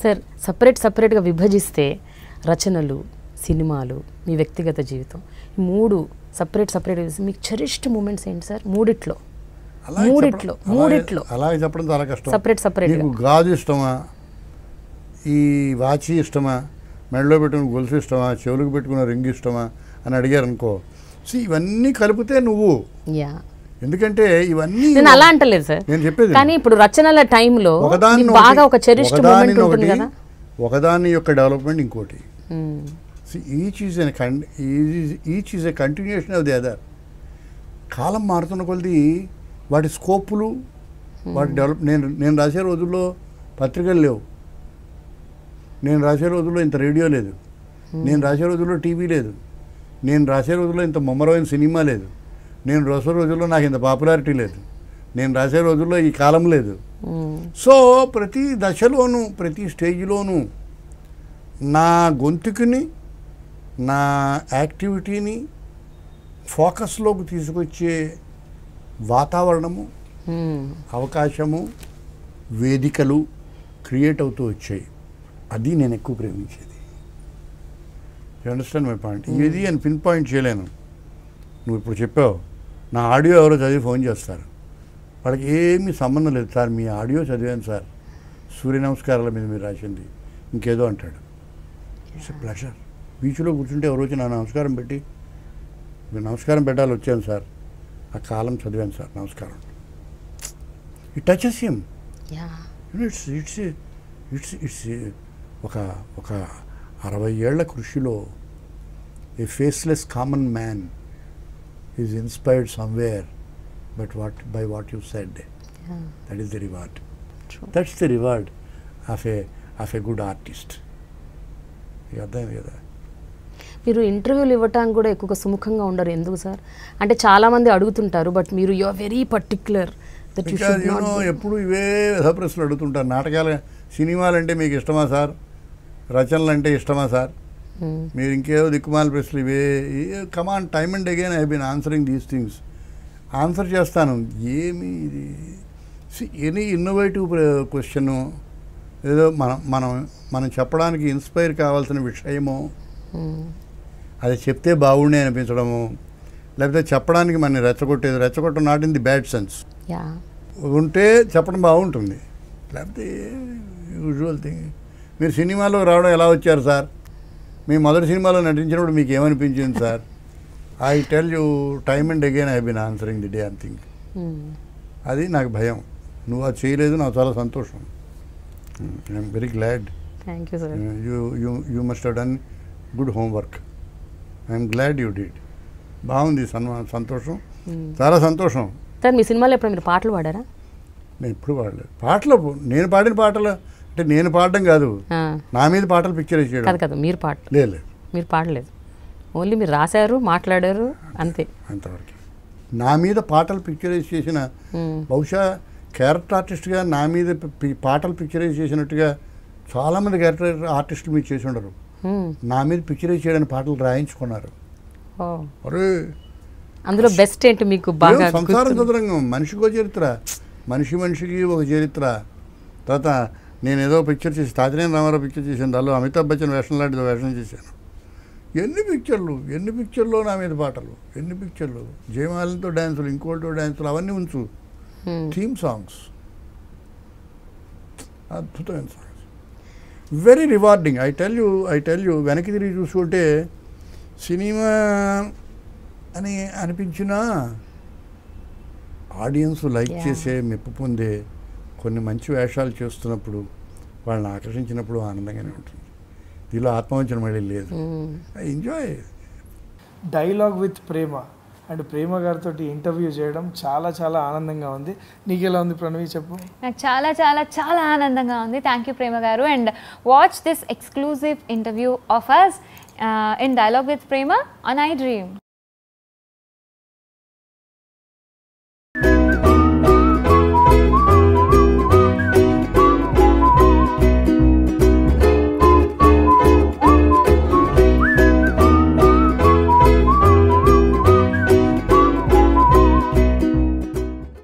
Sir సపరేట్గా విభజిస్తే రచనలు, సినిమాలు, మీ వ్యక్తిగత జీవితం, ఈ మూడు సపరేట్ మీకు చెరిష్డ్ మూమెంట్స్ ఏంటి సార్? మూడిట్లో అలాగే చెప్పడం చాలా కష్టం. సపరేట్ మీకు గాజు ఇష్టమా, ఈ వాచి ఇష్టమా, మెడలో పెట్టుకున్న గొలుసు ఇష్టమా, చెవులకు పెట్టుకున్న రింగ్ ఇష్టమా అని అడిగారు అనుకో, ఇవన్నీ కలిపితే నువ్వు. ఎందుకంటే ఇవన్నీ నేను అలా అంటలేదు సార్, నేను చెప్పేది. కానీ ఇప్పుడు రచనల టైంలో బాగా ఒక చెరిష్డ్ మూమెంట్ ఉంటుంది కదా, ఒకదాని యొక్క డెవలప్మెంట్ ఇంకోటి. Each is a continuation of the other. కాలం మారుతున్న కొలది వాటి స్కోపులు, వాటి డెవలప్. నేను రాసే రోజుల్లో పత్రికలు లేవు, నేను రాసే రోజుల్లో ఇంత రేడియో లేదు, నేను రాసే రోజుల్లో టీవీ లేదు, నేను రాసే రోజుల్లో ఇంత ముమ్మరమైన సినిమా లేదు, నేను రాసే రోజుల్లో నాకు ఇంత పాపులారిటీ లేదు, నేను రాసే రోజుల్లో ఈ కాలం లేదు. సో ప్రతి దశలోనూ, ప్రతి స్టేజ్లోనూ నా గొంతుకుని, నా యాక్టివిటీని ఫోకస్లోకి తీసుకొచ్చే వాతావరణము, అవకాశము, వేదికలు క్రియేట్ అవుతూ వచ్చాయి. అది నేను ఎక్కువ ప్రేమించేది. You understand my point? ఇది అని పిన్ పాయింట్ చేయలేను. నువ్వు ఇప్పుడు చెప్పావు, నా ఆడియో ఎవరో చదివి ఫోన్ చేస్తారు, వాళ్ళకి ఏమీ సంబంధం లేదు. సార్ మీ ఆడియో చదివాను సార్, సూర్య నమస్కారాల మీద మీరు రాసింది, ఇంకేదో అంటాడు. It's a pleasure. బీచ్లో కూర్చుంటే ఎవరు వచ్చి నా నమస్కారం పెట్టి, మీరు నమస్కారం పెట్టాలి వచ్చాను సార్, ఆ కాలం చదివాను సార్, నమస్కారం. It touches him. It's it's it's it's ఒక 60 ఏళ్ల కృషిలో a faceless common man is inspired somewhere by what you said. That is the reward. True. That's the reward of a good artist. మీరు ఇంటర్వ్యూలు ఇవ్వటానికి కూడా ఎక్కువగా సుముఖంగా ఉండరు, ఎందుకు సార్? అంటే చాలా మంది అడుగుతుంటారు, బట్ మీరు you are very particular that you should not. ఎప్పుడు ఇవే ప్రశ్నలు అడుగుతుంటారు. నాటకాలు, సినిమాలు అంటే మీకు ఇష్టమా సార్, రచనలు అంటే ఇష్టమా సార్, మీరు ఇంకేదో దిక్కుమాల ప్రశ్నలు ఇవే. Come on, time and again I have been answering these things. Answer చేస్తాను. ఏమి ఇది, ఎనీ ఇన్నోవేటివ్ క్వశ్చను, ఏదో మనం చెప్పడానికి ఇన్స్పైర్ కావాల్సిన విషయము, అది చెప్తే బాగుండే అనిపించడము, లేకపోతే చెప్పడానికి మన రెచ్చగొట్టడం not in the bad sense ఉంటే చెప్పడం బాగుంటుంది. లేకపోతే యూజువల్ థింగ్. మీరు సినిమాలో రావడం ఎలా వచ్చారు సార్, మీ మొదటి సినిమాలో నటించినప్పుడు మీకు ఏమనిపించింది sir? I tell you time and again I have been answering the damn thing. అది నాకు భయం. నువ్వు అది చేయలేదు, నాకు చాలా సంతోషం. I'm very glad. Thank you sir. You must have done good homework. I'm glad you did. బాగుంది, సంతోషం, చాలా సంతోషం. సార్ మీ సినిమాలో ఎప్పుడు మీరు పాటలు పాడారా? నేను ఎప్పుడు పాడలేదు. పాటలు నేను పాడిన పాటలు అంటే నేను పాడడం కాదు, నా మీద పాటలు పిక్చరైజ్ చేయడం కాదు. మీరు పాట లేదు, మీరు పాడలేదు, ఓన్లీ మీరు రాశారు, మాట్లాడారు, అంతే. అంతవరకు. నా మీద పాటలు పిక్చరైజ్ చేసిన, బహుశా క్యారెక్టర్ ఆర్టిస్ట్గా నా మీద పాటలు పిక్చరైజ్ చేసినట్టుగా చాలామంది క్యారెక్టర్ ఆర్టిస్టులు మీరు చేసి ఉండరు. నా మీద పిక్చరైజ్ చేయడానికి పాటలు రాయించుకున్నారు. అరే అందులో బెస్ట్ ఏంటి మీకు బాగా? సంసారం చదరంగం, మనిషికో చరిత్ర, మనిషికి ఒక చరిత్ర. తర్వాత నేను ఏదో పిక్చర్ చేసి, తాతినేని రామారావు పిక్చర్ చేశాను, దానిలో అమితాబ్ బచ్చన్ వేషం లాంటిదో వేషం చేశాను. ఎన్ని పిక్చర్లు నా మీద పాటలు, ఎన్ని పిక్చర్లు, జయమాలతో డ్యాన్సులు, ఇంకోటితో డ్యాన్సులు, అవన్నీ ఉంచు. థీమ్ సాంగ్స్, అద్భుతమైన songs, very rewarding. I tell you వెనక్కి తిరిగి చూసుకుంటే సినిమా అని అనిపించినా ఆడియన్స్ లైక్ చేసే, మెప్పు పొందే కొన్ని మంచి వేషాలు చేస్తున్నప్పుడు, వాళ్ళని ఆకర్షించినప్పుడు ఆనందంగానే ఉంటుంది. దీనిలో ఆత్మవంచన మళ్ళీ లేదు. I enjoy. Dialogue with Prema and Prema గారితో ఇంటర్వ్యూ చేయడం చాలా చాలా ఆనందంగా ఉంది. నీకు ఎలా ఉంది ప్రణవి, చెప్పు? నాకు చాలా చాలా చాలా ఆనందంగా ఉంది. Thank you Prema garu. And watch this exclusive interview of us in dialogue with Prema on I dream.